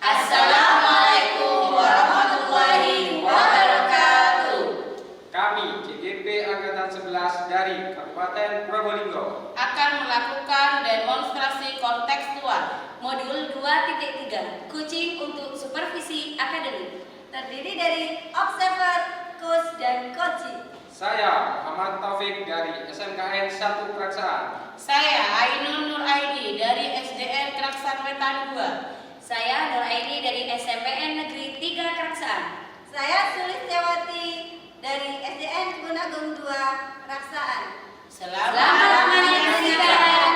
Assalamualaikum warahmatullahi wabarakatuh. Kami CGP Angkatan 11 dari Kabupaten Probolinggo Akan melakukan demonstrasi kontekstual modul 2.3 Kucing untuk Supervisi Akademik, terdiri dari observer, coach, dan coaching. Saya Muhammad Taufik dari SMKN 1 Keraksaan. Saya Ainun Nur Aini dari SDN Keraksaan Wetan 2. Saya Nur Aini dari SMPN Negeri 3 Keraksaan. Saya Sulistiawati dari SDN Gunung 2 Keraksaan. Selamat menyaksikan.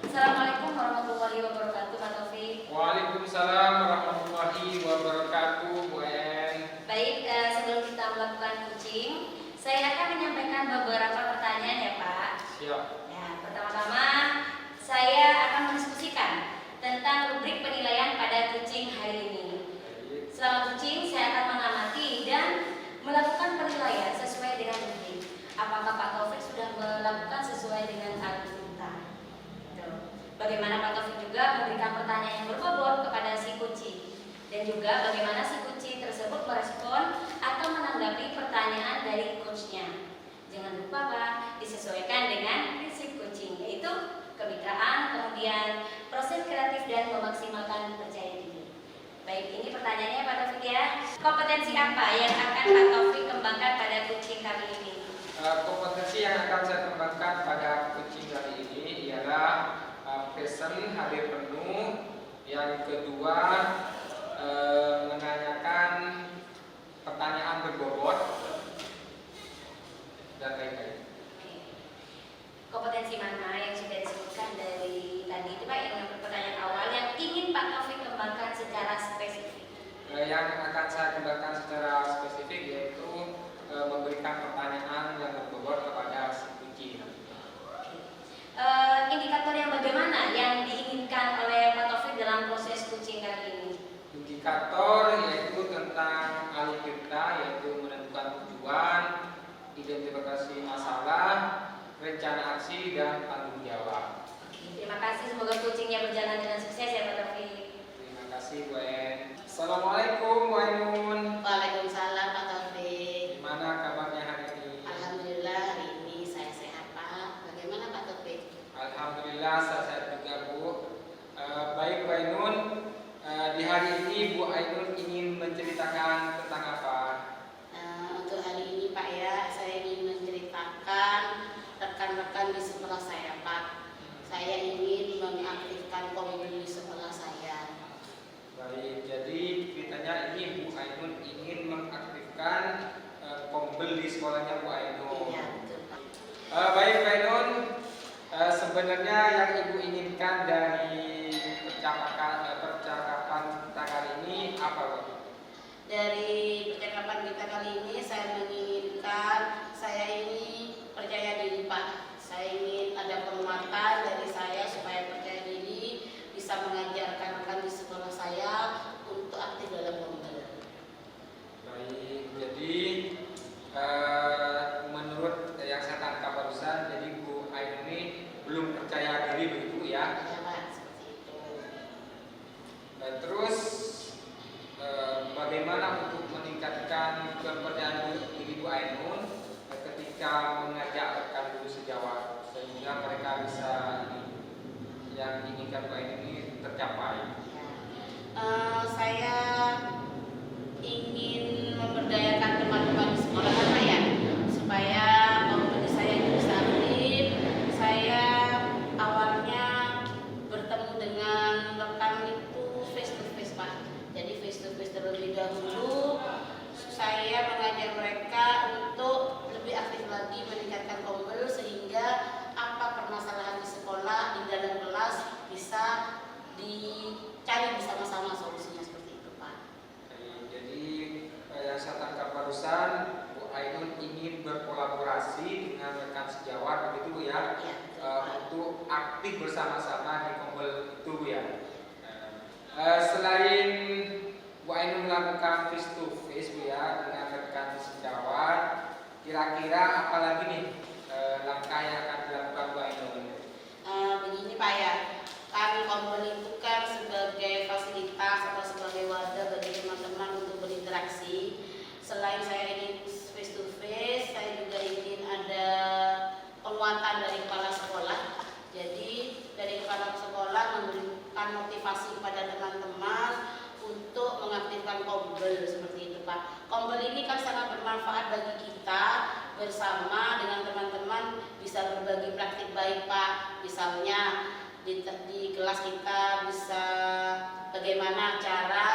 Assalamualaikum warahmatullahi wabarakatuh, Pak Taufik. Waalaikumsalam warahmatullahi wabarakatuh, Bu En. Baik, sebelum kita melakukan coaching, saya akan menyampaikan beberapa pertanyaan ya Pak. Siap. Ya, pertama-tama saya akan mendiskusikan tentang rubrik penilaian pada coaching hari ini. Selama coaching, saya akan mengamati dan melakukan penilaian sesuai dengan rubrik. Apakah Pak Taufik sudah melakukan sesuai dengan alur kita? Bagaimana Pak Taufik juga memberikan pertanyaan yang berbobot kepada si coaching, dan juga bagaimana si coaching tersebut merespon atau menanggapi pertanyaan dari coachnya. Jangan lupa Pak, disesuaikan dengan prinsip coaching, yaitu kemitraan, kemudian proses kreatif dan memaksimalkan percaya diri. Baik, ini pertanyaannya Pak Taufik ya. Kompetensi apa yang akan Pak Taufik kembangkan pada coaching kali ini? Kompetensi yang akan saya kembangkan pada coaching kali ini ialah passion, hadir penuh. Yang kedua, menanyakan pertanyaan berbobot dan lain-lain. Kompetensi mana yang sudah disebutkan dari tadi itu Pak, yang pertanyaan awal yang ingin Pak Taufik kembangkan secara spesifik? Yang akan saya kembangkan secara spesifik yaitu memberikan pertanyaan yang berbobot kepada si coaching. Indikator yang bagaimana yang diinginkan oleh Pak Taufik dalam proses coaching kali ini? Indikator yaitu tentang alur kita, yaitu menentukan tujuan, identifikasi masalah, rencana aksi, dan tanggung jawab. Terima kasih, semoga coachingnya berjalan dengan sukses ya Pak Taufik. Terima kasih Bu En. Assalamualaikum Bu Ainun. Waalaikumsalam Pak Taufik. Gimana kabarnya hari ini? Alhamdulillah hari ini saya sehat Pak. Bagaimana Pak Taufik? Alhamdulillah saya sehat juga Bu. Baik Bu Ainun, di hari ini Bu Ainun ingin menceritakan tentang apa? Untuk hari ini Pak ya, saya ingin menceritakan rekan-rekan di sekolah saya Pak. Saya ingin mengaktifkan komedi di sekolah saya. Baik, jadi ceritanya ini Bu Ainun ingin mengaktifkan kombel di sekolahnya Bu Ainun. Iya betul Pak. Baik Bu Ainun, sebenarnya yang Ibu inginkan dari percakapan kita kali ini apa Bu? Dari percakapan kita kali ini saya menginginkan saya ini percaya diri Pak. Saya ingin ada penguatan dari saya supaya percaya diri, bisa mengajarkan rekan di sekolah saya untuk aktif dalam kombel. Baik, jadi menurut yang saya tangkap barusan, jadi Bu Ainun ini belum percaya diri begitu ya? Ya Pak, seperti itu. Terus bagaimana untuk meningkatkan kepercayaan diri Bu Ainun ketika mengajak rekan guru sejawat sehingga mereka bisa yang diinginkan Bu Ainun ini tercapai? Saya ingin memberdayakan teman-teman di sekolah Pak ya, supaya komunitas saya bisa aktif. Saya awalnya bertemu dengan rekan itu face to face Pak. Jadi face to face terlebih dahulu. Saya mengajak mereka untuk lebih aktif lagi meningkatkan kombel sehingga apa permasalahan di sekolah di dalam kelas bisa dicari bersama-sama solusinya seperti itu Pak. Jadi yang saya tangkap barusan Bu Ainun ingin berkolaborasi dengan rekan sejawat begitu Bu ya, untuk aktif bersama-sama di kombel itu Bu ya. Selain Bu Ainun melakukan face to face Bu ya dengan rekan sejawat, kira-kira apa lagi nih langkah yang akan dilakukan Bu Ainun? Begini Pak ya, kami kombel itu kan sebagai fasilitas atau sebagai memotivasi kepada teman-teman untuk mengaktifkan Kombel seperti itu Pak. Kombel ini kan sangat bermanfaat bagi kita bersama dengan teman-teman, bisa berbagi praktik baik Pak. Misalnya di kelas kita bisa bagaimana cara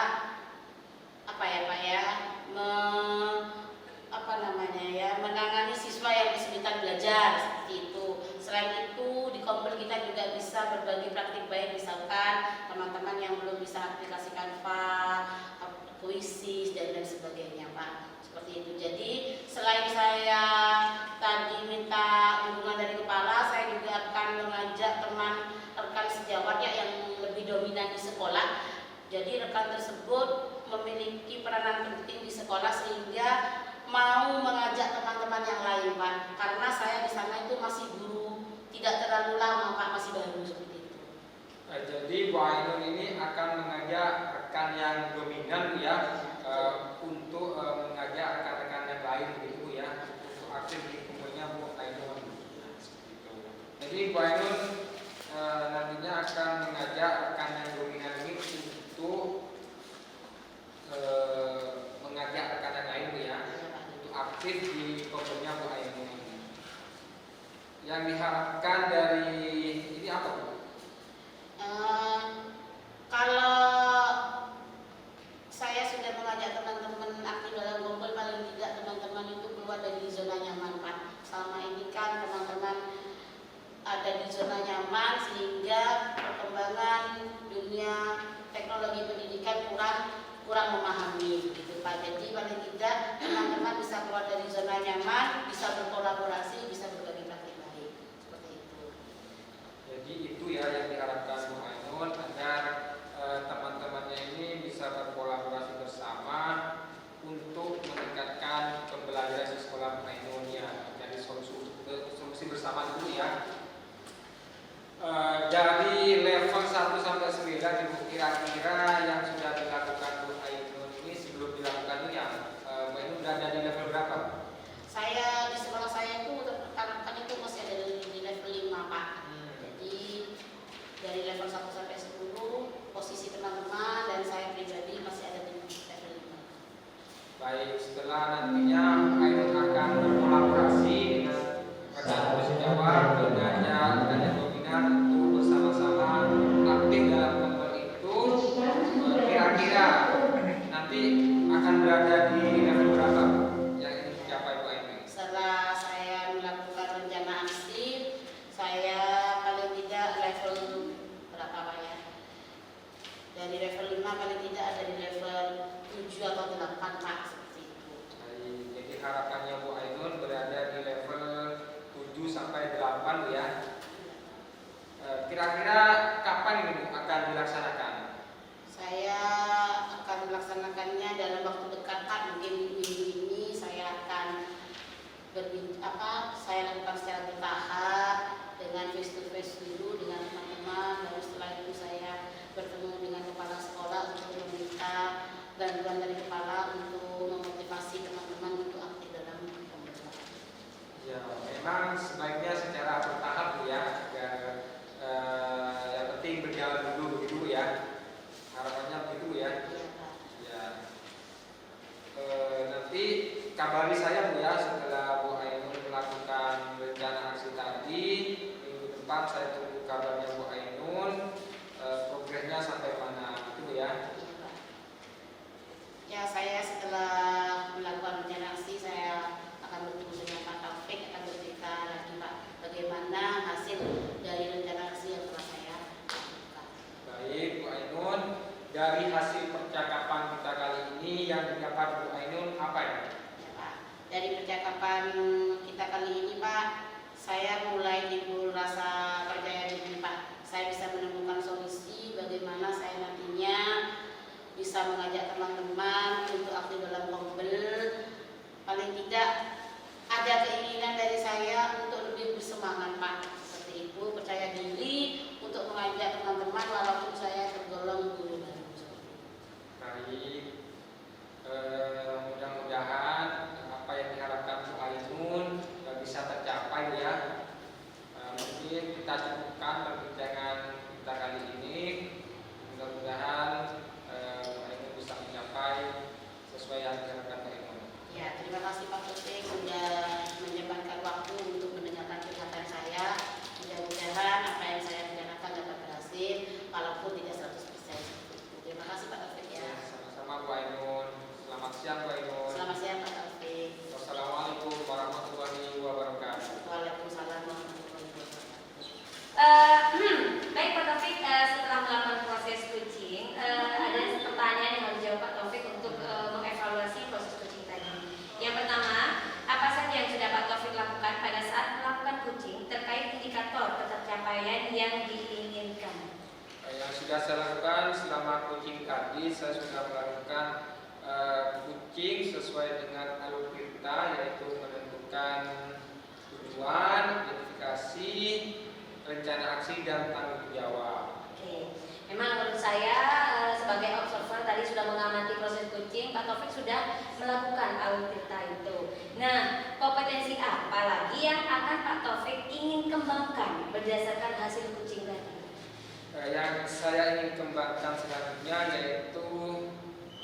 apa ya Pak ya, menangani siswa yang kesulitan belajar seperti itu. Selain itu di Kombel kita juga bisa berbagi praktik baik, misalkan teman-teman yang belum bisa aplikasi Canva, puisi dan lain sebagainya Pak. Seperti itu. Jadi selain saya tadi minta dukungan dari kepala, saya juga akan mengajak teman rekan sejawatnya yang lebih dominan di sekolah. Jadi rekan tersebut memiliki peranan penting di sekolah sehingga mau mengajak teman-teman yang lain Pak. Karena saya di sana itu masih guru, tidak terlalu lama Pak, masih baru seperti itu. Jadi Bu Ainun ini akan mengajak rekan yang dominan ya, untuk mengajak rekan-rekan yang lain begitu ya, untuk aktif di kumpulnya Bu Ainun. Jadi Bu Ainun nantinya akan mengajak rekan yang dominan ini untuk mengajak rekan yang lain Bu ya, untuk aktif di kumpulnya Bu Ainun. Yang diharapkan dari ini apa Bu? Kalau saya sudah mengajak teman-teman aktif dalam Kombel, paling tidak teman-teman itu keluar dari zona nyaman Pak. Selama ini kan teman-teman ada di zona nyaman sehingga perkembangan dunia teknologi pendidikan kurang memahami gitu Pak. Jadi paling tidak teman-teman bisa keluar dari zona nyaman, bisa berkolaborasi, bisa berbagi praktik baik seperti itu. Jadi itu ya yang diharapkan Bu Ainun, agar teman-temannya ini bisa berkolaborasi bersama untuk meningkatkan pembelajaran di sekolah Bu Ainun ya, dari solusi bersama dulu ya. Dari level 1 sampai 9 Ibu, kira-kira yang sudah dilakukan Bu Ainun ini sebelum dilakukan ini ya, Bu Ainun berada di level berapa? Saya di sekolah saya itu rekan-rekan itu masih ada di level 5 Pak. Jadi dari level 1 sampai 10 posisi teman-teman dan saya pribadi masih ada di level 5. Baik, setelah nantinya Ainun akan berkolaborasi dengan rekan sejawat, mengajak rekan yang dominan untuk bersama-sama aktif dalam Kombel itu, kira-kira nanti akan berada di level berapa yang ingin dicapai Bu Ainun? Setelah saya melakukan rencana aksi, saya paling tidak level berapa Pak ya? Dari level 5 paling tidak ada di level 7 atau 8 Pak, seperti itu. Jadi harapannya Bu Ainun berada di level 7 sampai 8 Bu ya. Kira-kira kapan ini Bu akan dilaksanakan? Saya akan melaksanakannya dalam waktu dekat Pak, mungkin minggu ini saya akan saya lakukan secara bertahap dengan face to face dulu dengan teman-teman, lalu setelah itu saya bertemu dengan kepala sekolah untuk meminta bantuan dari kepala untuk memotivasi teman-teman untuk aktif dalam pembelajaran. Ya, memang sebaiknya secara bertahap Bu ya, agar yang penting berjalan dulu begitu ya. Harapannya begitu ya. Iya Pak. Ya. Nanti kabari saya Bu ya, setelah Bu Ainun melakukan rencana aksi tadi. Minggu depan saya tunggu kabarnya Bu Ainun, progresnya sampai mana gitu ya. Iya, Pak. Ya, saya setelah melakukan rencana aksi saya akan bertemu dengan Pak Taufik, akan bercerita lagi Pak bagaimana hasil dari rencana aksi yang telah saya lakukan. Baik Bu Ainun, dari hasil percakapan kita kali ini yang didapat Bu Ainun apa ya? Ya, Pak. Dari percakapan kita kali ini Pak, saya mulai timbul rasa percaya diri Pak. Saya bisa menemukan solusi bagaimana saya nantinya bisa mengajak teman-teman untuk aktif dalam Kombel. Paling tidak ada keinginan dari saya untuk lebih bersemangat Pak. Seperti itu, percaya diri untuk mengajak teman-teman walaupun saya tergolong guru baru. Baik, mudah-mudahan apa yang diharapkan Bu Ainun bisa tercapai ya. sudah saya lakukan selama coaching tadi, saya sudah melakukan coaching sesuai dengan alur perintah, yaitu menentukan tujuan, identifikasi, rencana aksi, dan tanggung jawab. Oke, memang menurut saya sebagai observer tadi sudah mengamati proses coaching, Pak Taufik sudah melakukan alur tirta itu. Nah, kompetensi apa lagi yang akan Pak Taufik ingin kembangkan berdasarkan hasil coaching tadi? Yang saya ingin kembangkan selanjutnya yaitu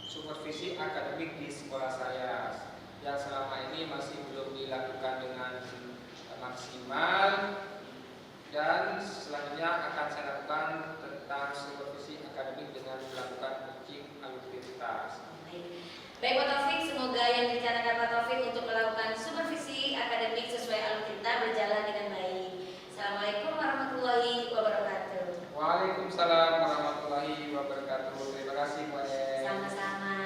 supervisi akademik di sekolah saya, yang selama ini masih belum dilakukan dengan maksimal, dan selanjutnya akan saya lakukan tentang supervisi akademik dengan melakukan coaching aluritas. Baik Pak Taufik, semoga yang direncanakan Pak Taufik untuk melakukan supervisi akademik sesuai alur tirta berjalan dengan baik. Assalamualaikum warahmatullahi wabarakatuh. Waalaikumsalam warahmatullahi wabarakatuh. Terima kasih Bu Ade. Sama-sama.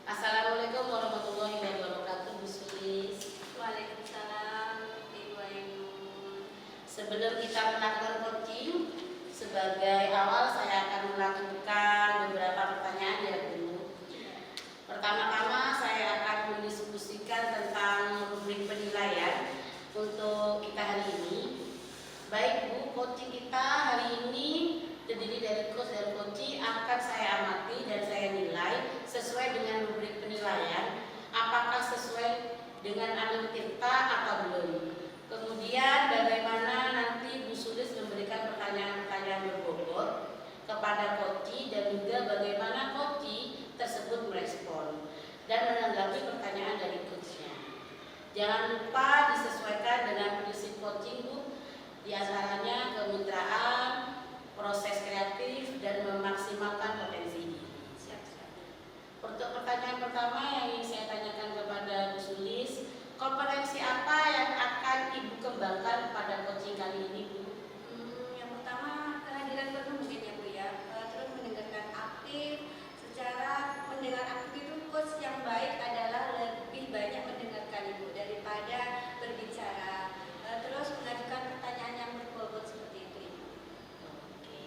Assalamualaikum warahmatullahi wabarakatuh, Bu Sulis. Waalaikumsalam Ibu Ainun. Sebelum kita melakukan coaching, sebagai awal saya akan melakukan beberapa pertanyaan ya Bu. Pertama-tama saya akan mendiskusikan tentang rubrik penilaian untuk kita hari ini. Baik Bu, coaching kita hari ini terdiri dari coach dan coaching akan saya amati dan saya nilai sesuai dengan rubrik penilaian, apakah sesuai dengan alur tirta atau belum. Kemudian bagaimana nanti Bu Sulis memberikan pertanyaan-pertanyaan berbobot kepada coaching dan juga bagaimana coaching tersebut merespon dan menanggapi pertanyaan dari coachnya. Jangan lupa disesuaikan dengan prinsip coaching Bu, di antaranya kemitraan, proses kreatif, dan memaksimalkan potensi diri. Untuk pertanyaan pertama yang ingin saya tanyakan kepada Bu Sulis, kompetensi apa yang akan Ibu kembangkan pada coaching kali ini Bu? Yang pertama kehadiran penuh mungkin ya Bu ya. Terus mendengarkan aktif. Secara mendengar aktif itu coach yang baik adalah lebih banyak mendengarkan Ibu daripada berbicara. Terus mengajukan pertanyaan yang berbobot seperti itu Ibu. Oke.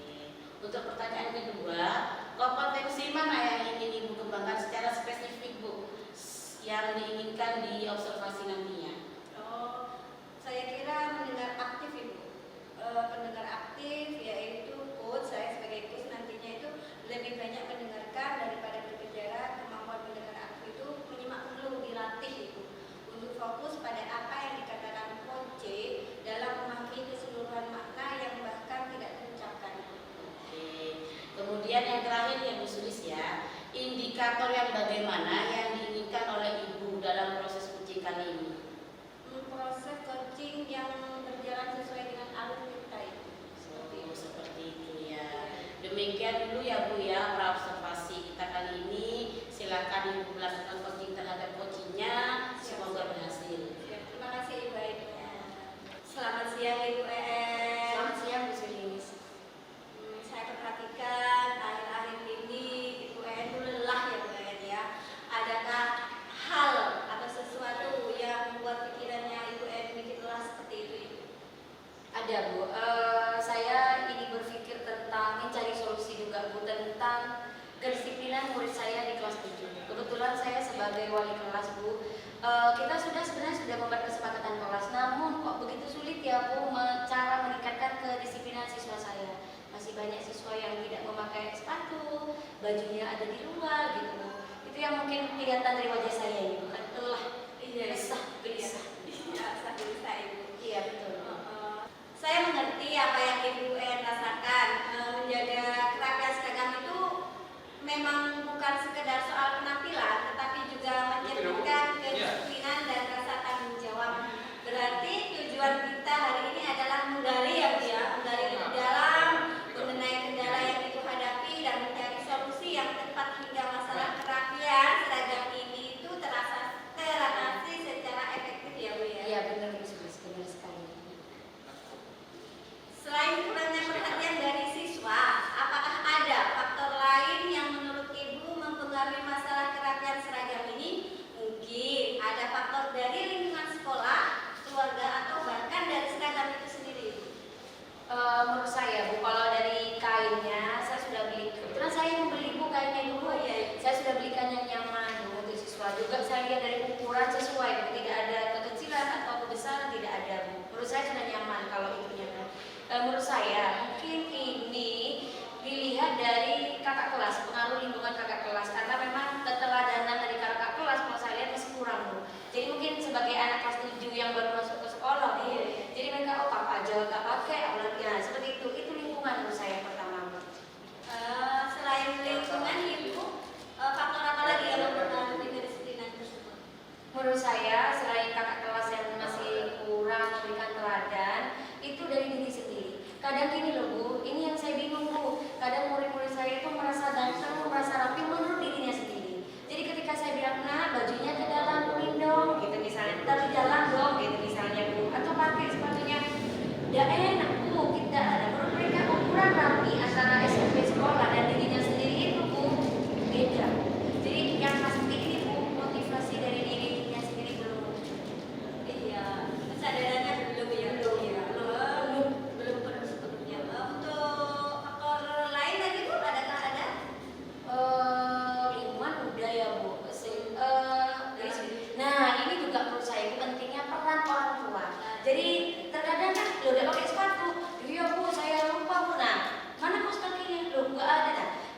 Untuk pertanyaan kedua, kompetensi mana yang ingin Ibu kembangkan secara spesifik Bu, yang diinginkan di observasi nantinya? Saya kira mendengar aktif Ibu. Pendengar aktif yaitu coach, saya sebagai coach nantinya itu lebih banyak mendengarkan daripada berbicara. Kemampuan mendengar aktif itu menyimak dulu, dilatih Ibu untuk fokus pada apa yang dikatakan coach dalam memahami keseluruhan makna yang bahkan tidak terucapkan. Oke. Kemudian yang terakhir ya Bu Sulis ya, indikator yang bagaimana yang diinginkan oleh Ibu dalam proses coaching kali ini? Proses coaching yang berjalan sesuai dengan alur kita itu. Seperti itu ya. Demikian dulu ya Bu ya praobservasi kita kali ini. Silakan Ibu melakukan coaching terhadap coachingnya. Semoga berhasil. Terima kasih Ibu Ainun. Selamat siang Ibu EN. Selamat siang Bu Sulis. Saya perhatikan akhir-akhir ini Ibu EN itu lelah ya Bu EN ya. Adakah hal atau sesuatu yang membuat pikirannya Ibu EN bikin lelah seperti itu Ibu? Ada Bu, saya ini berpikir tentang mencari solusi juga Bu tentang kedisiplinan murid saya di kelas 7. Kebetulan saya sebagai wali kelas Bu, kita sebenarnya sudah membuat kesepakatan kelas, namun kok begitu sulit ya Bu cara meningkatkan kedisiplinan siswa saya. Masih banyak siswa yang tidak memakai sepatu, bajunya ada di luar gitu Bu. Itu yang mungkin kelihatan dari wajah saya ini, bukan lelah, resah, gelisah. Bisa Ibu. Iya betul. Saya mengerti apa yang Ibu EN rasakan. Menjaga kerapian seragam itu memang bukan sekedar soal penampilan, tetapi juga mencerminkan kedisiplinan dan rasa tanggung jawab. Berarti tujuan kita hari ini adalah menggali ya Bu ya, menggali lebih dalam mengenai kendala yang Ibu hadapi dan mencari solusi yang tepat hingga masalah kerapian seragam ini itu teratasi secara efektif ya Bu ya. Iya benar Bu Sulis, benar sekali. Selain kurangnya perhatian dari siswa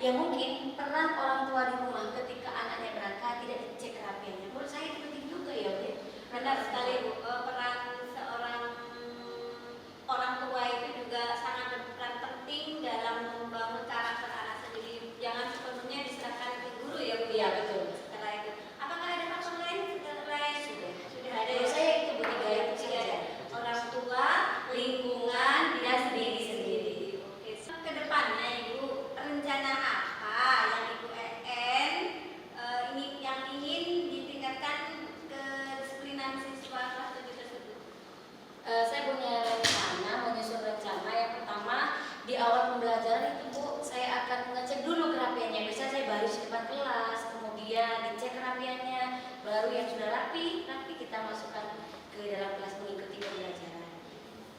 Ya mungkin peran orang tua di rumah ketika anaknya berangkat tidak dicek kerapiannya. Menurut saya itu penting juga ya, Bu. Benar sekali Bu. Peran seorang orang tua itu juga sangat berperan penting dalam membangun karakter anak sendiri. Jangan sepenuhnya diserahkan ke guru ya Bu. Iya, betul. Setelah itu, apakah ada faktor lain selain sudah ada? Menurut saya itu Bu, tiga itu Tiga saja. ada. Orang tua, lingkungan, dan diri sendiri. Oke. Ke depannya Ibu, rencana apa yang Ibu ini yang ingin ditingkatkan kedisiplinan siswa kelas 7 tersebut? Saya punya rencana, menyusun rencana. Yang pertama, di awal pembelajaran itu Bu, saya akan mengecek dulu kerapiannya. Biasanya saya baris di depan kelas, kemudian dicek kerapiannya, baru yang sudah rapi kita masukkan ke dalam kelas mengikuti pembelajaran.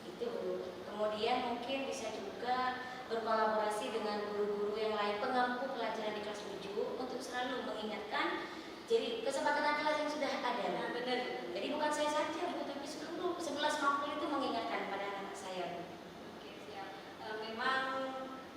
Itu Bu. Kemudian mungkin bisa juga berkolaborasi dengan guru-guru yang lain pengampu pelajaran di kelas 7 untuk selalu mengingatkan. Jadi kesepakatan kelas yang sudah ada. Nah, benar. Jadi bukan saya saja Bu, tapi seluruh 11 makul itu mengingatkan pada anak saya Bu. Oke, siap. Memang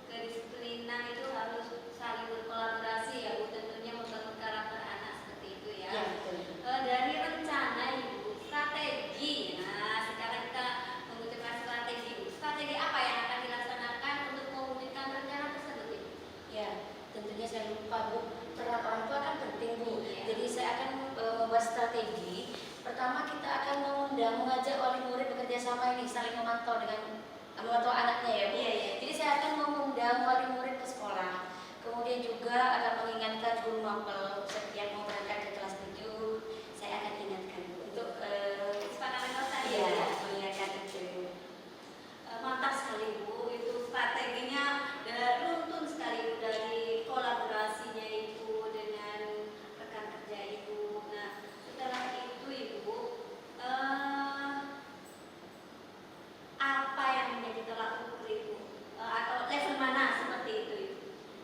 kedisiplinan itu harus saling berkolaborasi ya Bu, tentunya membangun karakter anak seperti itu ya. Ya, betul. Dari rencana Ibu, strategi. Nah, sekarang kita mengucapkan strategi Bu. Strategi apa yang akan dilaksanakan untuk mewujudkan rencana tersebut Ibu? Ya, tentunya saya lupa Bu. Peran orang tua kan penting Bu. Iya. Jadi saya akan membuat strategi. Pertama kita akan mengajak wali murid bekerja sama ini, saling memantau anaknya ya Bu. Iya, iya. Jadi saya akan mengundang wali murid ke sekolah. Kemudian juga akan mengingatkan guru mapel setiap mau berangkat ke kelas 7, saya akan ingatkan Bu untuk Kesepakatan kelas tadi iya, ya. mengingatkan itu. Mantap sekali Bu, itu strateginya runtun sekali Bu, dari kolaborasinya Ibu dengan rekan kerja Ibu. Nah, setelah itu Ibu, apa yang menjadi tolak ukur Ibu? Atau level mana seperti itu Ibu?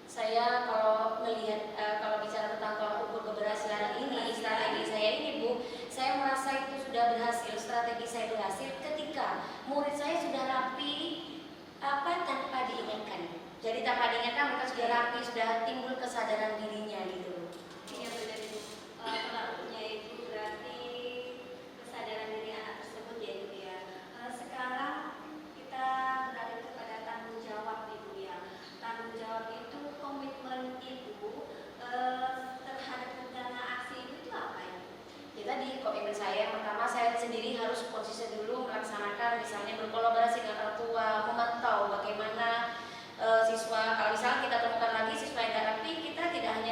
Saya kalau melihat kalau bicara tentang tolak ukur keberhasilan ini, strategi saya ini Bu, saya merasa itu sudah berhasil, strategi saya berhasil ketika murid saya sudah rapi tanpa diingatkan. Jadi tanpa diingatkan mereka sudah rapi, sudah timbul kesadaran dirinya gitu. Iya benar Ibu. Tolak ukurnya itu berarti kesadaran diri anak tersebut ya Ibu ya. Sekarang kita beralih kepada tanggung jawab Ibu ya. Tanggung jawab itu komitmen Ibu terhadap rencana aksi itu apa ya? Ya tadi komitmen saya, pertama saya sendiri harus konsisten dulu melaksanakan, misalnya berkolaborasi dengan orang tua, memantau bagaimana siswa. Kalau misalnya kita temukan lagi siswa yang tidak rapi, kita tidak hanya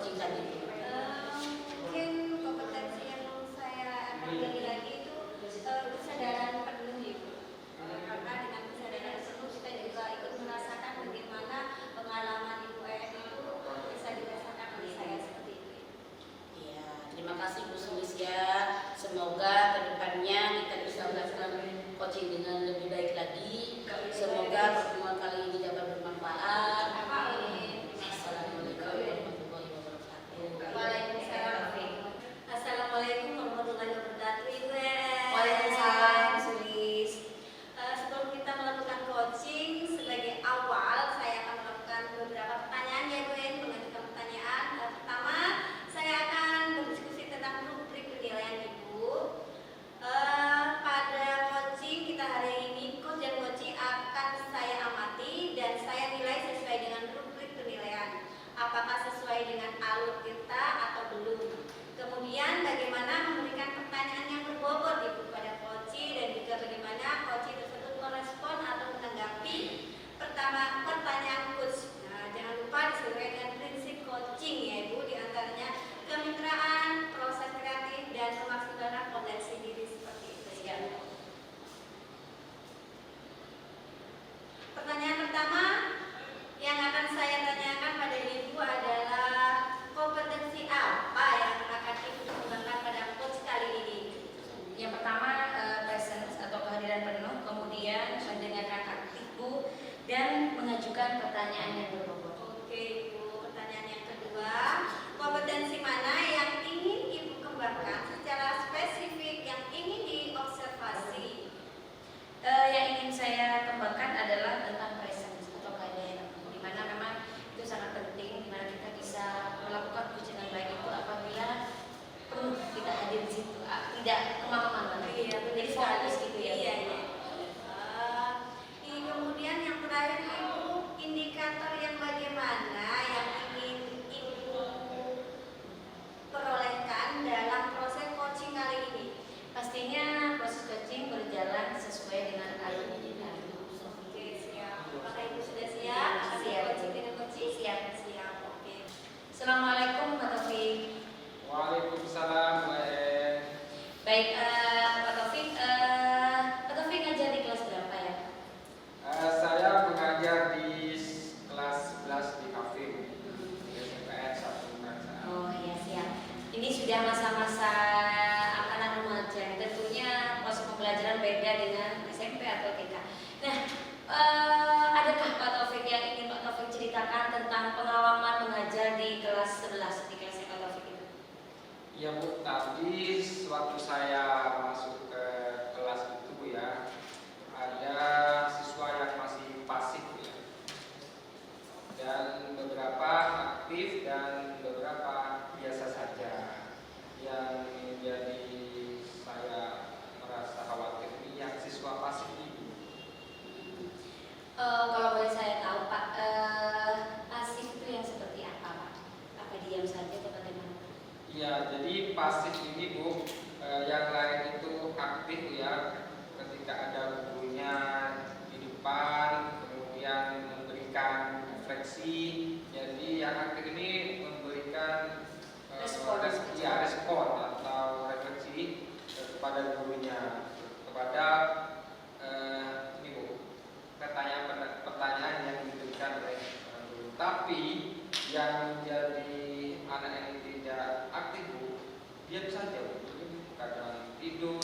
coaching tadi? Mungkin kompetensi yang saya akan gali lagi itu kesadaran penuh Ibu. Karena dengan kesadaran penuh kita juga ikut merasakan bagaimana pengalaman Ibu EN itu bisa dirasakan oleh saya seperti itu. Ya, terima kasih Bu Sulisya. Semoga kedepannya kita bisa melakukan coaching dengan lebih baik lagi. Semoga pertemuan kali ini dapat bermanfaat. Amin. Assalamualaikum warahmatullahi wabarakatuh. Waalaikumsalam. Assalamualaikum warahmatullahi wabarakatuh Ibu EN. Waalaikumsalam, Sulis. Sebelum kita melakukan coaching, sebagai awal saya akan melakukan beberapa pertanyaan ya Bu EN, mengajukan pertanyaan. Pertama, saya akan berdiskusi tentang rubrik penilaian Ibu. Pada coaching kita hari ini, coach dan coaching akan saya amati dan saya nilai sesuai dengan rubrik penilaian. Apakah sesuai dengan alur kita atau belum? Kemudian bagaimana memberikan pertanyaan yang berbobot Ibu pada coaching dan juga bagaimana coaching tersebut merespon atau menanggapi pertanyaan coach. Nah, jangan lupa disesuaikan dengan prinsip coaching ya Ibu, diantaranya kemitraan, proses kreatif, dan kemaksimalan potensi diri seperti itu ya. Pertanyaan pertama yang akan saya tanyakan pada Ibu adalah kompetensi apa yang akan Ibu kembangkan pada coach kali ini? Yang pertama presence atau kehadiran penuh, kemudian mendengarkan aktif Bu, dan mengajukan pertanyaan yang berbobot. Oke Ibu, pertanyaan yang kedua, kompetensi mana yang ingin Ibu kembangkan secara spesifik yang ingin diobservasi? Yang ingin saya kembangkan adalah tentang presence atau kehadiran, di mana memang itu sangat penting, di mana kita bisa melakukan coaching yang baik itu apabila penuh kita hadir di situ, tidak kemana-mana. Iya, Jadi benar fokus sekali. gitu ya. Iya, iya. Kemudian yang terakhir Ibu, indikator yang bagaimana yang ingin Ibu perolehkan dalam proses coaching kali ini? Pastinya proses coaching berjalan sesuai dengan alur kita. Oke, siap. Apakah Ibu sudah siap? Akan Siap. coaching dengan coaching? Siap. Siap, oke. Assalamualaikum Pak Taufik. Waalaikumsalam Bu EN. Baik, Pak Taufik, Pak Taufik ngajar di kelas berapa ya? Saya mengajar di kelas 11 di kafe di SMPN 1 Kansaan. Oh iya siap. Ini sudah masa-masa anak remaja. Tentunya proses pembelajaran beda dengan SMP atau TK. Nah, adakah Pak Taufik yang ingin Pak Taufik ceritakan tentang pengalaman mengajar di kelas 11 di kelas Pak Taufik itu? Ya Bu, tadi sewaktu saya masuk ke kelas itu Bu ya, ada siswa yang masih pasif Bu ya, dan beberapa aktif dan beberapa biasa saja. Yang menjadi saya merasa khawatir ini yang siswa pasif ini. Kalau boleh saya tahu Pak, pasif itu yang seperti apa Pak? Apa diam saja atau bagaimana? Ya, jadi pasif ini Bu, yang lain itu aktif Bu ya, ketika ada gurunya di depan, kemudian memberikan refleksi. Jadi yang aktif ini memberikan respon atau refleksi kepada gurunya, kepada ini Bu, pertanyaan yang diberikan oleh guru. Tapi yang jadi anak yang tidak aktif Bu, diam saja Bu, kadang tidur.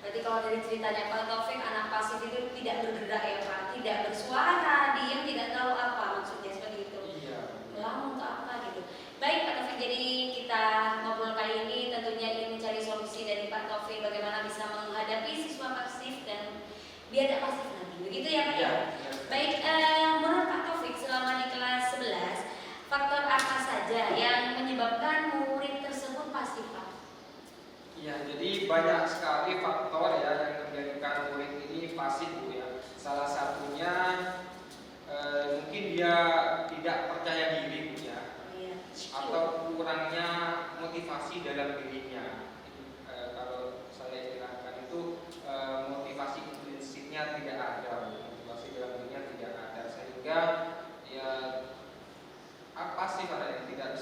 Berarti kalau dari ceritanya Pak Taufik, anak pasif itu tidak bergerak ya Pak, tidak bersuara, diam, tidak tahu apa maksudnya seperti itu. Iya. Melamun atau apa gitu. Baik Pak Taufik, jadi kita ngobrol kali ini tentunya ingin mencari solusi dari Pak Taufik bagaimana bisa menghadapi siswa pasif dan biar tidak pasif nanti. Begitu ya Pak ya? Iya. Baik, menurut Pak Taufik selama di kelas 11, faktor apa saja yang menyebabkan murid tersebut pasif Pak? Ya, jadi banyak sekali faktor ya yang menjadikan murid ini pasif Bu ya. Salah satunya mungkin dia tidak percaya diri Bu ya, atau kurangnya motivasi dalam dirinya. Kalau saya istilahkan itu motivasi intrinsiknya tidak ada, motivasi dalam dirinya tidak ada, sehingga ya apa sih karena tidak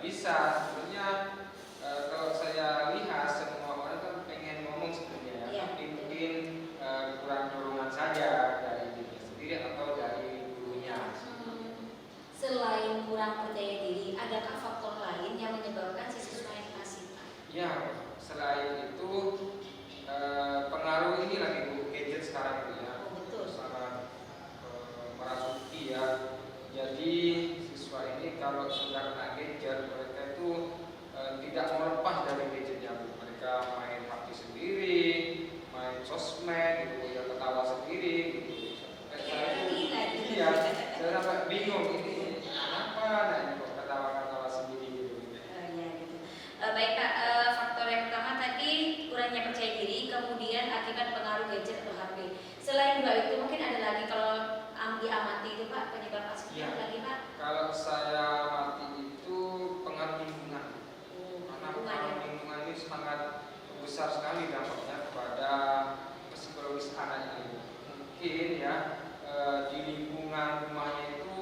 bisa. Sebenarnya kalau saya lihat semua orang kan pengen ngomong sebenarnya ya, Iya. tapi mungkin kurang dorongan saja dari dirinya sendiri atau dari gurunya. Selain kurang percaya diri, adakah faktor lain yang menyebabkan si siswa ini pasif? Ya, selain itu pengaruh ini lagi Bu, gadget sekarang Bu ya. Oh, betul. Sangat merasuki ya. Jadi siswa ini kalau sudah kena gadget, mereka itu tidak mau lepas dari gadgetnya Bu. Mereka main HP sendiri, main sosmed gitu ya, ketawa sendiri gitu. Saya itu iya, saya sampai bingung ini kenapa nah ini kok ketawa-ketawa sendiri gitu. Ya, gitu. Baik Pak, faktor yang pertama tadi kurangnya percaya diri, kemudian akibat pengaruh gadget atau HP. Selain dua itu mungkin ada lagi kalau diamati itu Pak penyebab pasifnya Iya. lagi Pak? Kalau saya amati itu pengaruh lingkungan. Karena pengaruh lingkungan ini sangat besar sekali dampaknya kepada psikologis anak ini. Mungkin ya di lingkungan rumahnya itu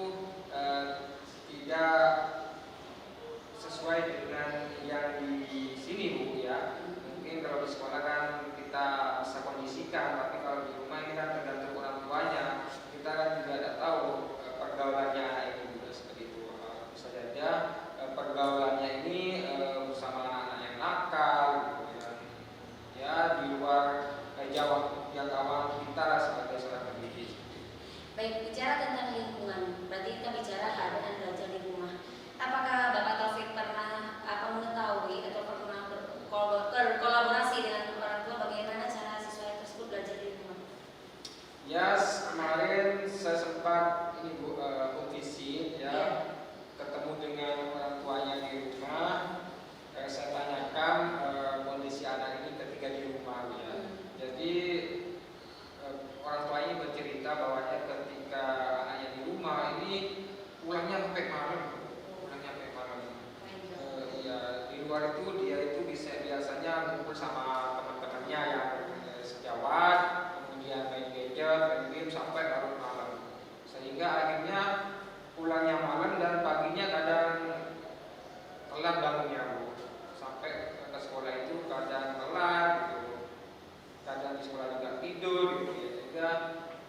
tidak sesuai dengan yang di sini Bu ya. Mungkin kalau di sekolah kan kita bisa kondisikan, tapi kalau di rumah ini kan tergantung orang tuanya. Kita kan juga tidak tahu pergaulannya anak ini juga seperti itu. Bisa saja pergaulannya ini bersama anak-anak yang nakal, gitu ya. Ya di luar jangkauan kita sebagai seorang pendidik. Baik, bicara tentang lingkungan, berarti kita bicara keadaan belajar di rumah. Apakah Bapak Taufik pernah mengetahui atau pernah berkolaborasi dengan orang tua bagaimana cara siswa tersebut belajar di rumah? Ya, kemarin saya sempat ini Bu visit ya, ketemu dengan orang tuanya di rumah. Saya tanyakan kondisi anak ini ketika di rumah ya. Jadi orang tua ini bercerita bahwa ketika anaknya di rumah ini pulangnya sampai malam. Ya, di luar itu dia itu biasanya ngumpul sama teman-temannya yang sejawat, kemudian main gadget, main game sampai larut malam. Sehingga akhirnya pulangnya malam dan paginya kadang telat bangunnya Bu. Sampai ke sekolah itu kadang telat gitu. Kadang di sekolah juga tidur gitu ya. Sehingga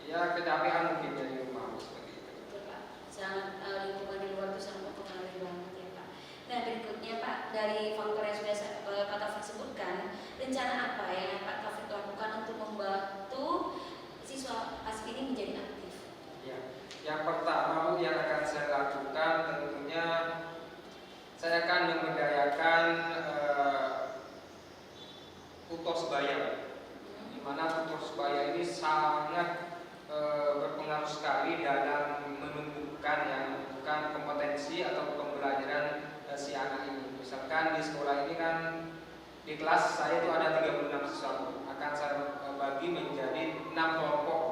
ya kecapean mungkin dari rumah seperti itu. Betul Pak, sangat lingkungan di luar itu sangat mempengaruhi banget ya Pak. Nah berikutnya Pak, dari faktor yang sudah Pak Taufik sebutkan, rencana apa yang Pak Taufik lakukan untuk membantu siswa pasif ini menjadi aktif? Ya, yang pertama Bu yang akan saya lakukan tentunya saya akan memberdayakan tutor sebaya, di mana tutor sebaya ini sangat berpengaruh sekali dalam menumbuhkan kompetensi atau pembelajaran si anak ini. Misalkan di sekolah ini kan di kelas saya itu ada 36 siswa, akan saya bagi menjadi 6 kelompok.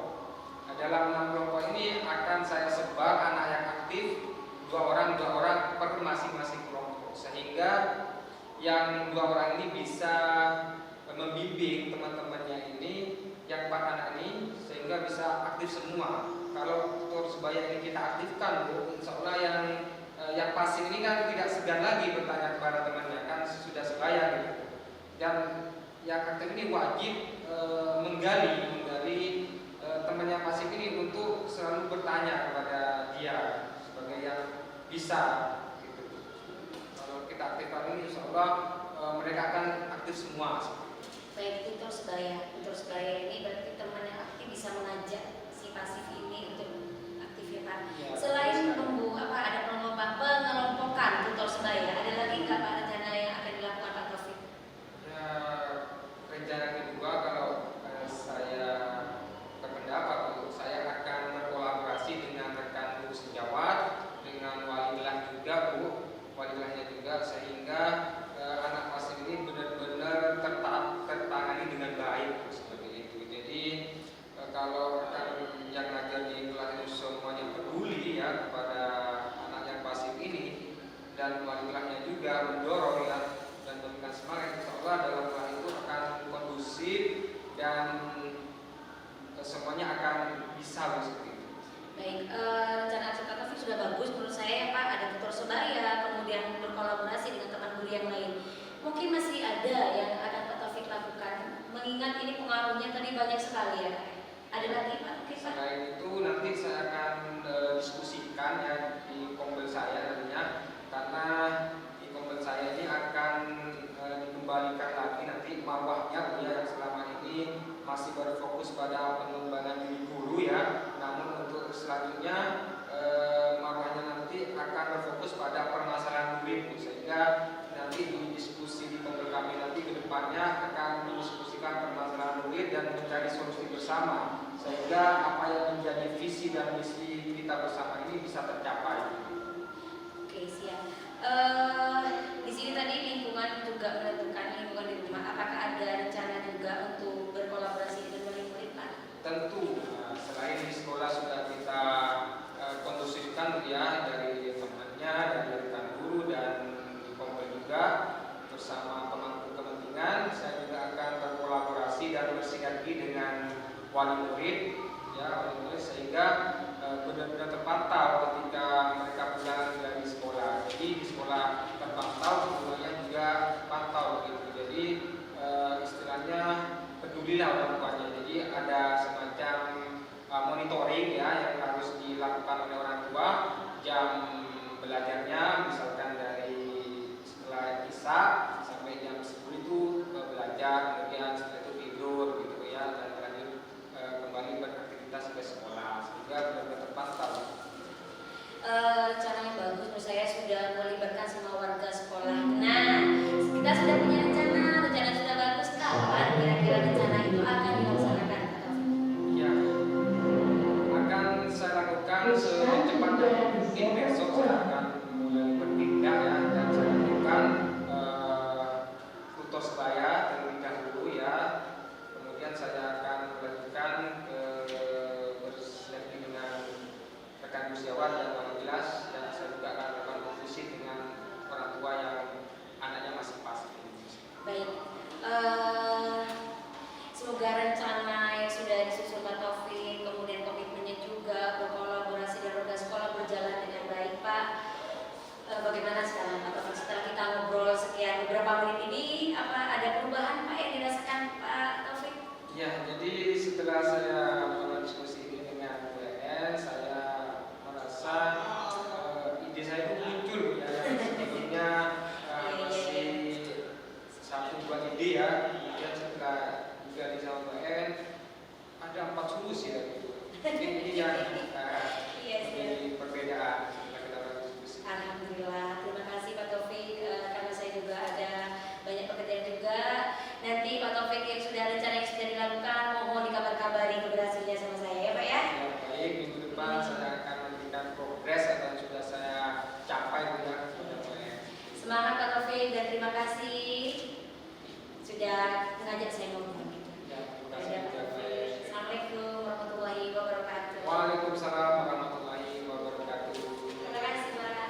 Nah, dalam 6 kelompok ini akan saya sebar anak yang aktif 2 orang per masing-masing kelompok, sehingga yang 2 orang ini bisa membimbing teman-temannya ini yang 4 anak ini sehingga bisa aktif semua. Kalau tutor sebaya ini kita aktifkan Bu, insya Allah yang pasif ini kan tidak segan lagi bertanya kepada temannya, kan sudah sebaya gitu. Dan yang aktif ini wajib menggali temannya pasif ini untuk selalu bertanya kepada dia sebagai yang bisa gitu. Kalau kita aktifkan ini insya Allah mereka akan aktif semua. Baik, tutor sebaya ini berarti teman yang aktif bisa mengajak si pasif ini untuk aktif ya Pak. Ya, Selain ada pengelompokan tutor sebaya, ada lagi nggak Pak rencana yang akan dilakukan Pak Taufik? Ya, rencana kedua kalau saya berpendapat saya akan berkolaborasi dengan rekan guru sejawat, dengan wali kelas juga Bu, wali kelasnya juga, sehingga anak pasif ini benar-benar tertangani dengan baik seperti itu. Jadi kalau rekan yang ngajar di kelas itu semuanya peduli ya kepada anak yang pasif ini, dan wali kelasnya juga mendorong ya dan memberikan semangat, insya Allah dalam kelas itu akan kondusif dan semuanya akan bisa seperti itu. Baik, rencana Pak Taufik sudah bagus menurut saya ya Pak. Ada tutor sebaya, kemudian berkolaborasi kedepannya akan mendiskusikan permasalahan murid dan mencari solusi bersama sehingga apa yang menjadi visi dan misi kita bersama ini bisa tercapai. Oke, siap. Di sini tadi lingkungan juga menentukan lingkungan di rumah. Apakah ada rencana juga untuk berkolaborasi dengan murid-murid, Pak? Tentu selain di sekolah sudah kita kondusifkan ya dari temannya, dari rekan guru dan di Kompol juga bersama pemangku kepentingan, saya juga akan berkolaborasi dan bersinergi dengan wali murid sehingga benar-benar terpantau ketika mereka pulang dari sekolah. Jadi di sekolah terpantau, semuanya juga pantau gitu. Jadi istilahnya pedulilah orang tuanya. Jadi ada semacam monitoring ya yang harus dilakukan oleh orang tua, jam belajarnya misalkan dari setelah isya sampai jam 10 itu belajar, kemudian setelah itu tidur gitu ya, dan lanjut kembali beraktivitas ke sekolah sehingga benar-benar terpantau. Cara yang bagus menurut saya sudah melibatkan semua warga sekolah. Nah, kita sudah punya rencana sudah bagus. Kapan kira-kira rencana itu akan dilaksanakan? Ya, akan saya lakukan secepatnya mungkin besok saya akan mulai berpindah ya, dan saya lakukan tutor sebaya terlebih dahulu ya. Kemudian saya akan melanjutkan ke bersinergi dengan rekan usiawan dan wali kelas, dan saya juga akan melakukan diskusi dengan orang tua yang anaknya masih pas. Baik. Semoga rencana yang sudah disusun Pak Taufik, kemudian komitmennya juga berkolaborasi dan roda sekolah berjalan dengan baik, Pak. Bagaimana sekarang Pak Taufik setelah kita ngobrol sekian beberapa menit ini, apa ada perubahan Pak yang dirasakan Pak Taufik? Ya, jadi setelah saya berdiskusi ini dengan UN, saya merasa ide saya itu muncul ya, yang sebelumnya masih satu dua ide ya. Kemudian setelah juga di sama UN ada 4 solusi ya gitu. Ini yang jadi perbedaan setelah kita berdiskusi. Alhamdulillah, terima kasih Pak Taufik, karena saya juga ada banyak pekerjaan juga. Nanti Pak Taufik yang sudah rencana yang sudah dilakukan, mohon dikabar-kabari keberhasilannya sama saya ya Pak ya. Ya, baik, minggu depan saya akan memberikan progres yang sudah saya capai dengan UN. Semangat Pak Taufik dan terima kasih sudah mengajak saya ngobrol. Ya, terima kasih juga. Assalamualaikum warahmatullahi wabarakatuh. Waalaikumsalam warahmatullahi wabarakatuh. Terima kasih Pak.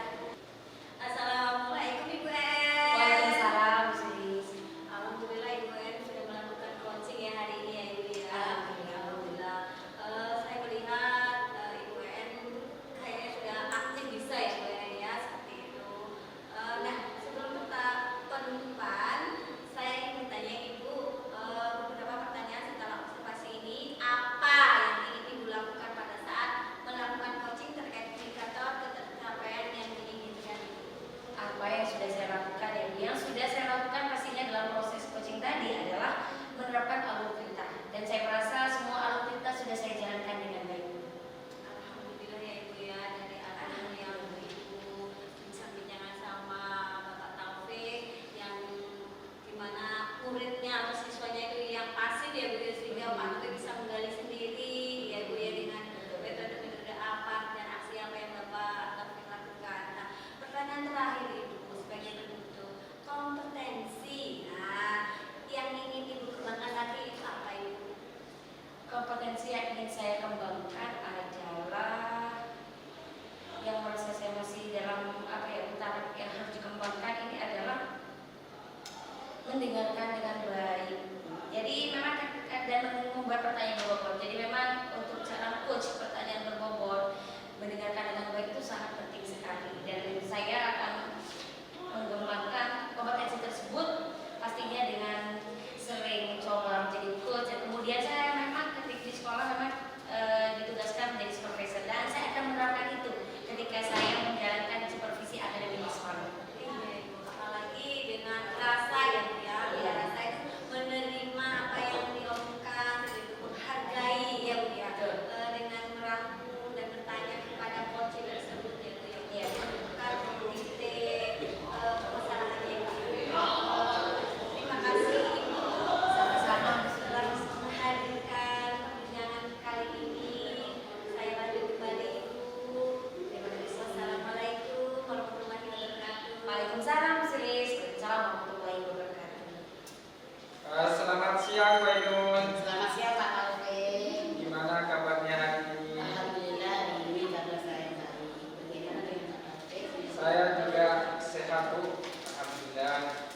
Assalamualaikum Ibu En. Waalaikumsalam Sis. Alhamdulillah Ibu En sudah melakukan coaching ya hari ini ya Ibu ya. Alhamdulillah. Saya melihat Ibu En kayaknya sudah aktif bisa ya Ibu En ya, seperti itu. Nah, sebelum kita penutupan, saya ingin bertanya Ibu, sehat Bu, alhamdulillah.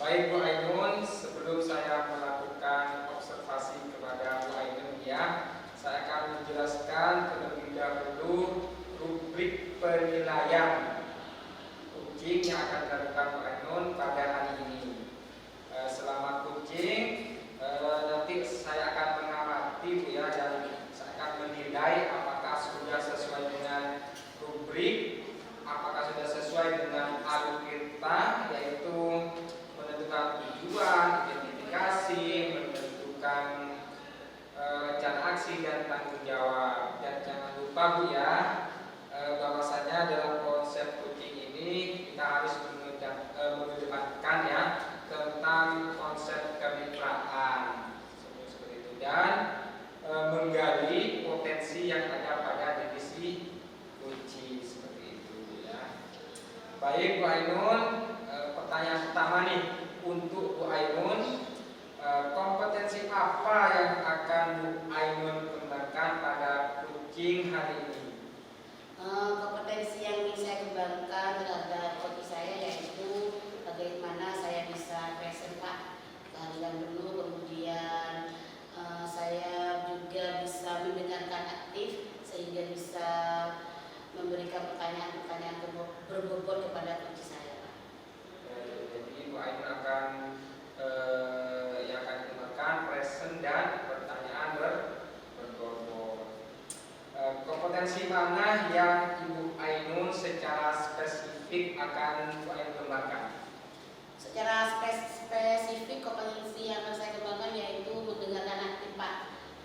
Baik Bu Ainun, sebelum saya melakukan observasi kepada Bu Ainun ya, saya akan menjelaskan terlebih dahulu rubrik penilaian coaching yang akan dilakukan Bu Ainun pada hari ini. Selama coaching nanti saya akan mengamati Bu ya, dan saya akan menilai apakah sudah sesuai dengan rubrik, apakah sudah sesuai dengan alur kita, yaitu menentukan tujuan, identifikasi, menentukan rencana aksi dan tanggung jawab. Dan jangan lupa Bu ya, bahwasanya dalam konsep coaching ini kita harus mengedepankan ya tentang konsep kemitraan seperti itu, dan menggali potensi yang ada pada divisi kunci seperti itu ya. Baik Bu Ainun, pertanyaan pertama nih untuk Bu Ainun, kompetensi apa yang akan Bu Ainun kembangkan pada coaching hari ini? Kompetensi yang ingin saya kembangkan terhadap coach saya yaitu bagaimana saya bisa present Pak kehadiran penuh, kemudian saya juga bisa mendengarkan aktif sehingga bisa memberikan pertanyaan-pertanyaan berbobot kepada coach saya Pak. Jadi Bu Ainun akan yang akan dikembangkan present dan pertanyaan berbobot. Kompetensi mana yang Ibu Ainun secara spesifik akan Bu Ainun kembangkan? Secara spesifik kompetensi yang akan saya kembangkan yaitu mendengarkan aktif Pak,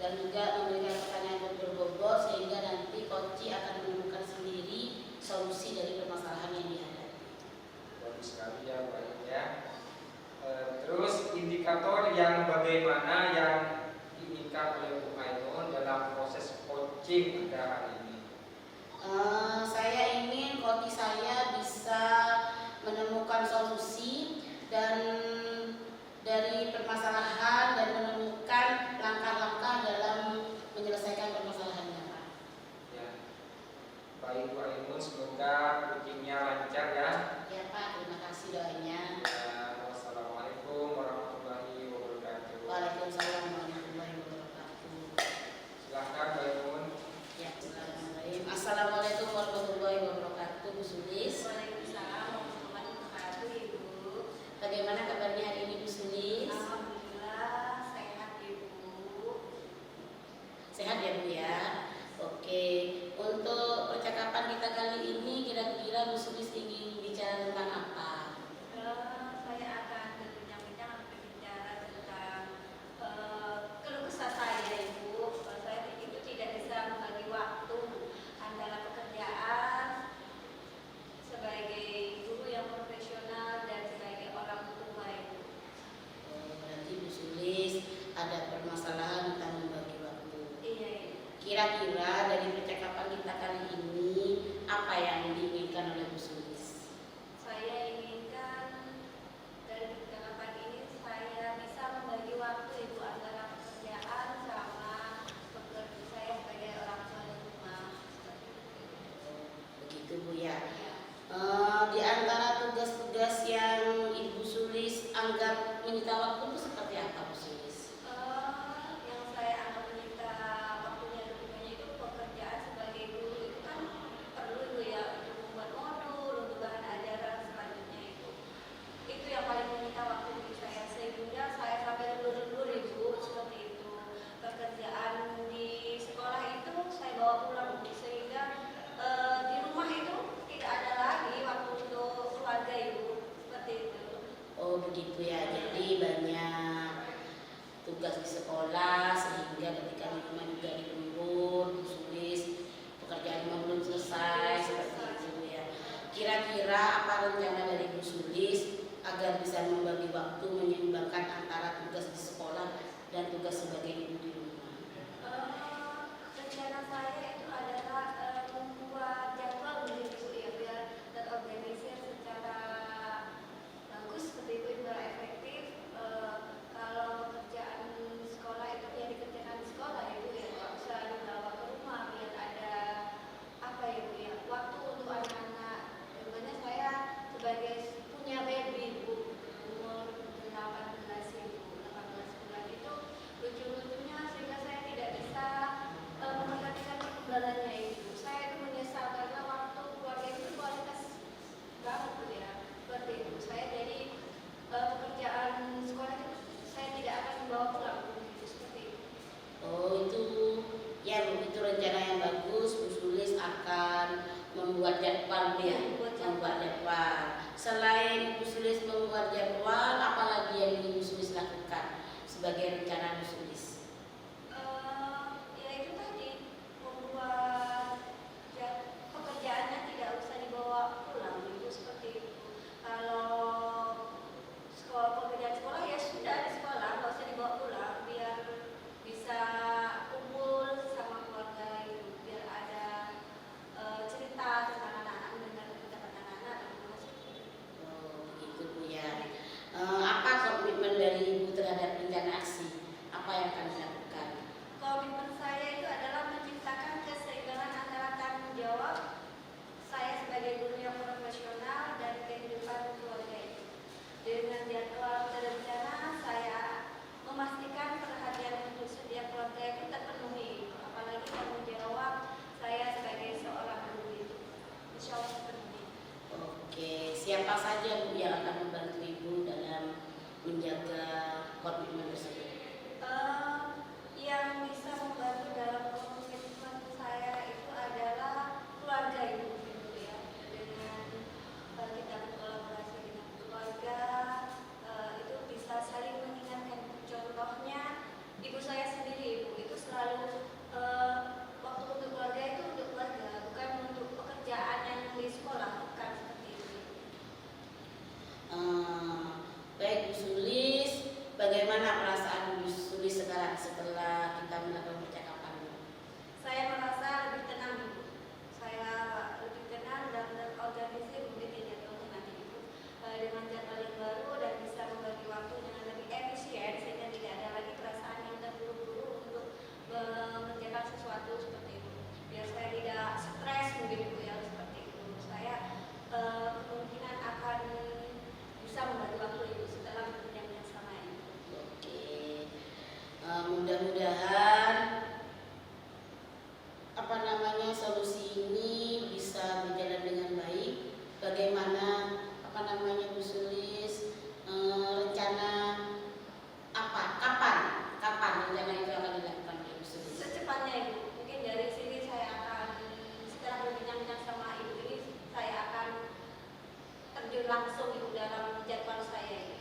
dan juga memberikan pertanyaan berbobot sehingga nanti coach akan menemukan sendiri solusi dari permasalahan yang dihadapi. Bagus sekali ya Bu Ainun ya. Terus indikator yang bagaimana yang diinginkan oleh Bu Ainun dalam proses coaching pada hari ini? Saya ingin coach saya bisa menemukan solusi dan dari permasalahan dan menemukan langkah-langkah dalam menyelesaikan permasalahannya Pak. Ya. Baik Bu Ainun, semoga coachingnya lancar ya. Ya Pak, terima kasih doanya. Wassalamualaikum warahmatullahi wabarakatuh. Waalaikumsalam warahmatullahi wabarakatuh. Silahkan Bu Ainun. Ya, bismillahirrahmanirrahim. Assalamualaikum warahmatullahi wabarakatuh, Bu Sulis. Waalaikumsalam warahmatullahi wabarakatuh Ibu. Bagaimana kabarnya hari ini Bu Sulis? Alhamdulillah sehat Ibu. Sehat ya Bu ya. Oke, untuk percakapan kita kali ini kira-kira Bu Sulis ingin bicara tentang apa? Saya akan berbincang-bincang atau berbicara tentang keluh kesah saya Ibu. Saya itu tidak bisa membagi waktu antara pekerjaan sebagai guru yang profesional dan sebagai orang tua Ibu. Berarti Bu Sulis ada permasalahan tentang membagi waktu. Iya Ibu. Kira-kira dari percakapan kita kali ini apa yang diinginkan oleh Bu Sulis? Saya inginkan dari percakapan ini saya bisa membagi waktu Ibu antara pekerjaan sama pekerjaan saya sebagai orang tua di rumah. Seperti itu. Begitu Bu ya. Di antara tugas-tugas yang Ibu Sulis anggap menyita waktu itu seperti apa Bu Sulis? Yang saya anggap menyita waktunya lebih banyak itu pekerjaan sebagai guru itu kan perlu Ibu ya untuk membuat modul, untuk bahan ajaran selanjutnya itu. Itu yang paling menyita waktu bagi saya sehingga saya sampai lembur-lembur Ibu seperti itu. Pekerjaan di sekolah itu saya bawa pulang sehingga di rumah itu tidak ada lagi waktu untuk keluarga Ibu seperti itu. Oh begitu ya. Jadi banyak tugas di sekolah sehingga ketika di rumah juga dilembur, Bu Sulis pekerjaan rumah belum selesai seperti itu Bu ya. Kira-kira apa rencana dari Bu Sulis agar bisa membagi waktu menyeimbangkan antara tugas di sekolah dan tugas sebagai ibu di rumah? Rencana saya itu adalah membuat jadwal begitu ya biar terorganisir secara bagus seperti itu biar efektif. Kalau pekerjaan sekolah itu ya dikerjakan di sekolah itu ya nggak bisa dibawa ke rumah biar ada apa ya Bu ya waktu untuk anak-anak. Sebenarnya saya sebagai sebagai rencana Bu Sulis? Ya itu tadi, membuat pekerjaannya tidak usah dibawa pulang, itu seperti itu. Kalau pekerjaan sekolah ya sudah di sekolah, nggak usah dibawa pulang, biar bisa kumpul sama keluarga itu, biar ada cerita tentang anak-anak, mendengar pendapat anak-anak dan seperti itu. Oh, begitu Bu ya. Apa komitmen dari Ibu terhadap rencana aksi? Apa yang akan dilakukan? Komitmen saya itu adalah menciptakan keseimbangan antara tanggung jawab saya sebagai guru yang profesional dan kehidupan keluarga itu. Dengan jadwal terencana, saya memastikan perhatian untuk setiap keluarga itu terpenuhi, apalagi tanggung jawab saya sebagai seorang guru itu. Insya Allah terpenuhi. Oke, siapa saja Bu yang akan membantu Ibu dalam menjaga komitmen tersebut? Yang bisa membantu dalam komitmen saya itu adalah keluarga ibu gitu ya. Dengan kita berkolaborasi dengan keluarga, itu bisa saling mengingatkan. Contohnya ibu saya sendiri, ibu itu selalu waktu untuk keluarga itu untuk keluarga, bukan untuk pekerjaan yang di sekolah, bukan seperti itu. Baik Bu Sulis, bagaimana perasaan Bu Sulis sekarang setelah kita melakukan percakapan? Saya merasa lebih tenang ibu. Saya lebih tenang dan terorganisir mungkin tidak tahu nanti ibu dengan jadwal yang baru dan bisa membagi waktu dengan lebih efisien sehingga tidak ada lagi perasaan yang terburu-buru untuk mengerjakan sesuatu seperti itu. Biar saya tidak stres mungkin ibu ya seperti itu. Saya kemungkinan akan bisa membagi waktu ibu setelah bekerja sama ibu. Oke, mudah-mudahan solusi ini bisa berjalan dengan baik. Bagaimana Bu Sulis rencana kapan rencana itu akan dilakukan Bu Sulis? Secepatnya Ibu, mungkin dari sini saya akan setelah berbincang-bincang sama Ibu ini saya akan terjun langsung Ibu dalam jadwal saya ini.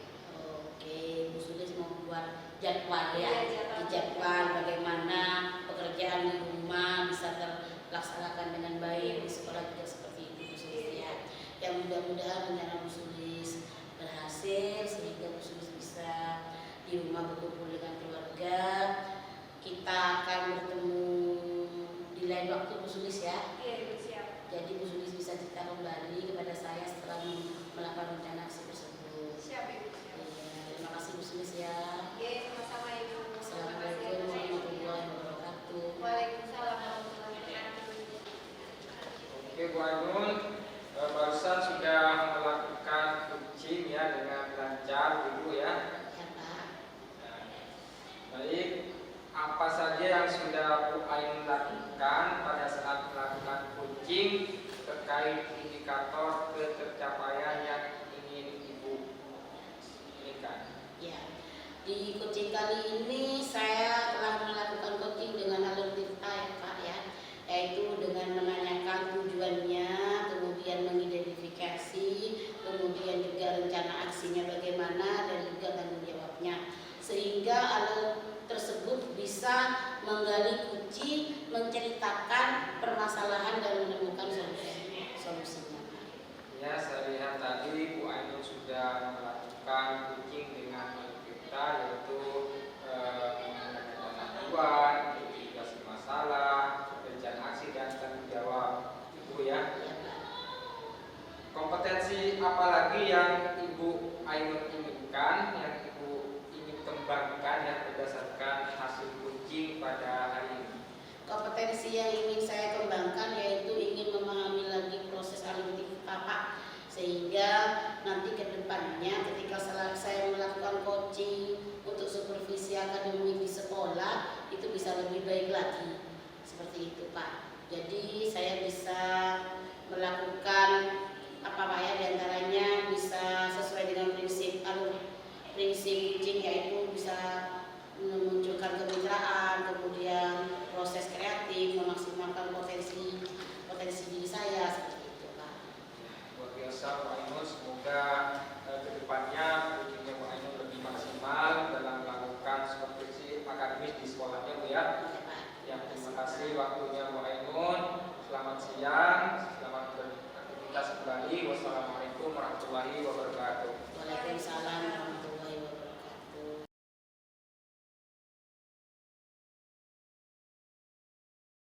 Oke, Bu Sulis membuat jadwal ya, Iya, jadwal bagaimana pekerjaan di rumah bisa terlaksanakan dengan baik, di sekolah juga seperti itu Bu Sulis ya. Yang mudah-mudahan rencana Bu Sulis berhasil sehingga Bu Sulis bisa di rumah berkumpul dengan keluarga. Kita akan bertemu di lain waktu Bu Sulis ya. Iya Ibu, siap. Jadi Bu Sulis bisa cerita kembali kepada saya setelah melakukan rencana aksi tersebut. Siap Ibu, siap. Ya, terima kasih Bu Sulis ya. Iya, sama-sama Ibu. Assalamualaikum warahmatullahi wabarakatuh. Waalaikumsalam warahmatullahi wabarakatuh. Oke Bu Ainun, barusan sudah melakukan coaching ya dengan lancar Ibu ya. Ya Pak. Nah, baik, apa saja yang sudah Bu Ainun lakukan pada saat melakukan coaching terkait indikator ketercapaian yang ingin Ibu inginkan? Ya, di coaching kali ini saya telah melakukan coaching dengan alur tirta ya Pak ya, yaitu dengan menanyakan tujuannya, kemudian mengidentifikasi, kemudian juga rencana aksinya bagaimana dan juga tanggung jawabnya, sehingga alur tersebut bisa menggali kunci, menceritakan permasalahan dan menemukan solusinya. Ya, saya lihat tadi Bu Ainun sudah melakukan coaching dengan kita yaitu mengenai tujuan, identifikasi masalah, rencana aksi dan tanggung jawab, Ibu ya. Kompetensi apa lagi yang Ibu Ainun inginkan, yang Ibu ingin kembangkan ya berdasarkan hasil coaching pada hari ini? Kompetensi yang ingin saya kembangkan yaitu ingin memahami lagi proses analitik Pak, sehingga nanti ke depannya ketika saya melakukan coaching untuk supervisi akademik di sekolah itu bisa lebih baik lagi, seperti itu Pak. Jadi saya bisa melakukan apa Pak ya, diantaranya bisa sesuai dengan prinsip coaching, yaitu bisa memunculkan kemitraan, kemudian proses kreatif, memaksimalkan potensi diri saya, seperti itu Pak. Luar biasa Bu Ainun, semoga kedepannya coachingnya Bu Ainun lebih maksimal dalam melakukan Wassalamualaikum warahmatullahi wabarakatuh. Waalaikumsalam.